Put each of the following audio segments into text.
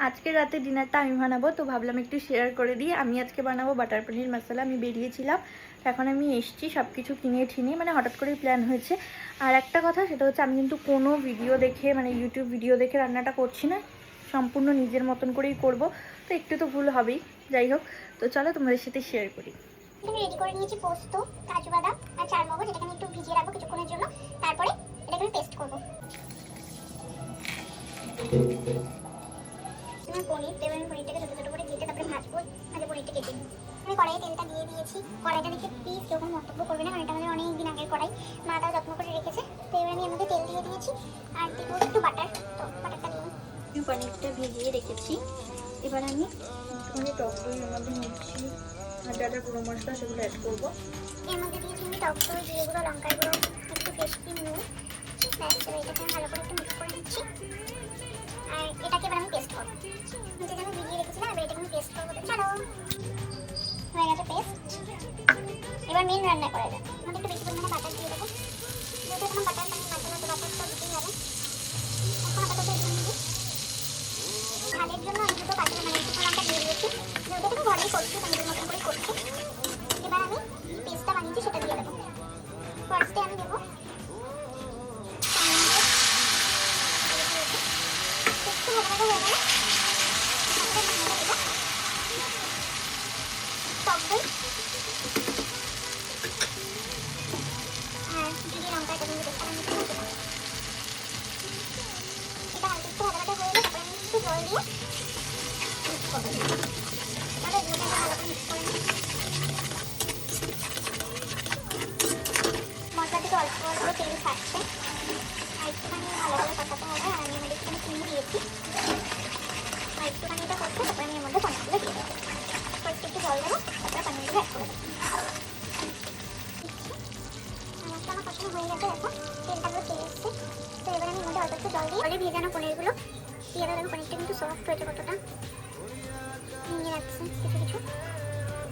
আজকে রাতে ডিনারটা আমি বানাবো, তো ভাবলাম একটু শেয়ার করে দিই। আমি আজকে বানাবো বাটার পনির মশলা। আমি বেরিয়েছিলাম, এখন আমি এসছি সব কিছু কিনে ঠিনে, মানে হঠাৎ করেই প্ল্যান হয়েছে। আর একটা কথা, সেটা হচ্ছে আমি কিন্তু কোনো ভিডিও দেখে, মানে ইউটিউব ভিডিও দেখে রান্নাটা করছি না, সম্পূর্ণ নিজের মতন করেই করব। তো একটু তো ভুল হবেই, যাই হোক। তো চলো তোমাদের সাথে শেয়ার করি। আমি রেডি করে নিয়েছি পোস্ত, কাজু বাদাম আর চারমগজ, এটাকে আমি একটু ভিজিয়ে রাখবো কিছুক্ষণের জন্য। তারপরে এটাকে আমি পেস্ট করবো। আমি পনিরটাকে ছোটো ছোটো করে কেটে তারপরে ভাজবো। পনিরটা কেটে নিই। আমি কড়াইয়ে তেলটা দিয়ে দিয়েছি। কড়াইটা দেখে প্লিজ কেউ কোনো মন্তব্য করবে না, কারণ এটা আমাদের অনেক দিন আগের কড়াই, মাটা যত্ন করে রেখেছে। তো এবার আমি এর মধ্যে তেল দিয়ে দিয়েছি আর দিব একটু বাটার। তো বাটারটা দিয়ে পনিরটা ভিজিয়ে রেখেছি। এবার আমি টক দই এর মধ্যে নিচ্ছি, আর যা যা গুঁড়ো মশলা সেগুলো অ্যাড করবো। এর মধ্যে দিয়েছি আমি টক দই, জিরে গুঁড়ো, লঙ্কার গুঁড়ো, একটু ফ্রেশ ক্রিম, নুন। ব্যাস, এবার এটাকে আমি ভালো করে একটু মিক্স করে নিচ্ছি। আর এটাকে এবার আমি পেস্ট করবো, যেটা আমি ভিজিয়ে রেখেছিলাম। এবার এটাকে আমি পেস্ট করবো। চলো, হয়ে গেছে পেস্ট। এবার মেন রান্না করা যাক। আমাদের একটু বেশি পরিমাণে বাটার দিয়ে দেবো, যেহেতু এখন বাটার পানি মাঝে মাঝে বাটারটা দিতেই হবে। এখন আপাতত এর জন্য ঝালের জন্য আমি দুটো কাঁচা শুকনো লঙ্কা দিয়ে দিয়েছি। যেহেতু আমি ঘরেই করছি, তো নিজের মতন করে করছি। এবার আমি পেস্টটা বানিয়েছি সেটা দিয়ে দেবো। ফার্স্টে আমি দেবো একটু ভালো হয়ে গেলে টক দই আর জিরে লঙ্কাটা দিয়ে পেস্টটা বানিয়েছি এটা হালকা একটু ভালো হয়ে গেলে তারপরে আমি একটু জল দিয়ে মিক্স করবো। তাহলে এগুলোকে ভালো করে মিক্স করে নিই। মশলা থেকে অল্প অল্প তেল ছাড়ছে, আর একটুখানি ভালো করে কষাতে হবে। আর আমি এর মধ্যে একটুখানি চিনি দিয়েছি, আর একটুখানি এটা করতে তারপরে আমি এর মধ্যে পনিরগুলো দিয়ে দেবো। ফার্স্ট একটু জল দেবো, তারপরে পনিরগুলো অ্যাড করে দেবো। মশলা আমার কষানো হয়ে গেছে, দেখো তেলটা পুরো তেল এসছে। তো এবার আমি এর মধ্যে অল্প একটু জল দিয়ে অলরেডি ভেজানো পনিরগুলো দিয়ে দেবো। দেখো পনিরটা কিন্তু সফট হয়েছে, কতটা ভেঙে যাচ্ছে, কিছু কিছু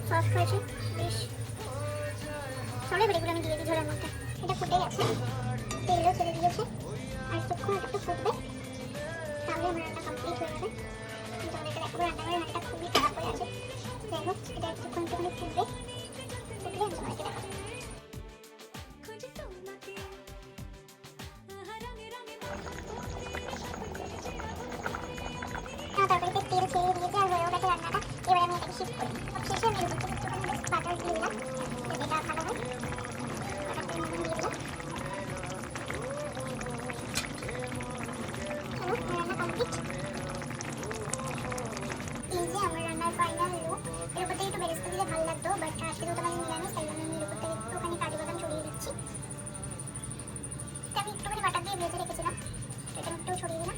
সফট হয়েছে বেশ। চলো এবার এগুলো আমি দিয়ে দিই ঝোলের মধ্যে। এটা ফুটে গেছে, তেলও ছেড়ে দিয়েছে, আর কিছুক্ষণ এটা একটু ফুটবে, তাহলে আমার রান্না কমপ্লিট হয়ে যাবে। কিন্তু আমাদের দেখো রান্নাঘরের হাতটা খুবই খারাপ হয়ে আছে। যাই হোক, এটা একটুক্ষণ একটুখানি ফুটবে, ফুটলে আমি তোমাকে দেখাবো। তরকারিতে তেল ছেড়ে দিয়েছে আর হয়েও গেছে রান্নাটা। এবার আমি এটাকে শিফট করি। সবশেষে আমি এর মধ্যে একটুখানি বাটার দিয়ে দিলাম, যাতে এটা ভালো হয়। বাটারটা দিয়ে দিলাম। চলো, রান্না কমপ্লিট। এই যে আমার রান্নার ফাইনাল লুক। এর উপর থেকে একটু বেরেস্তা দিলে ভালো লাগতো, বাট আজকে তো তোমাদের নিরামিষ, তাই জন্য আমি এর উপর থেকে একটুখানি কাজু বাদাম ছড়িয়ে দিচ্ছি। আমি একটুখানি বাটার দিয়ে ভেজে রেখেছিলাম, তো এটা একটু ছড়িয়ে দিলাম।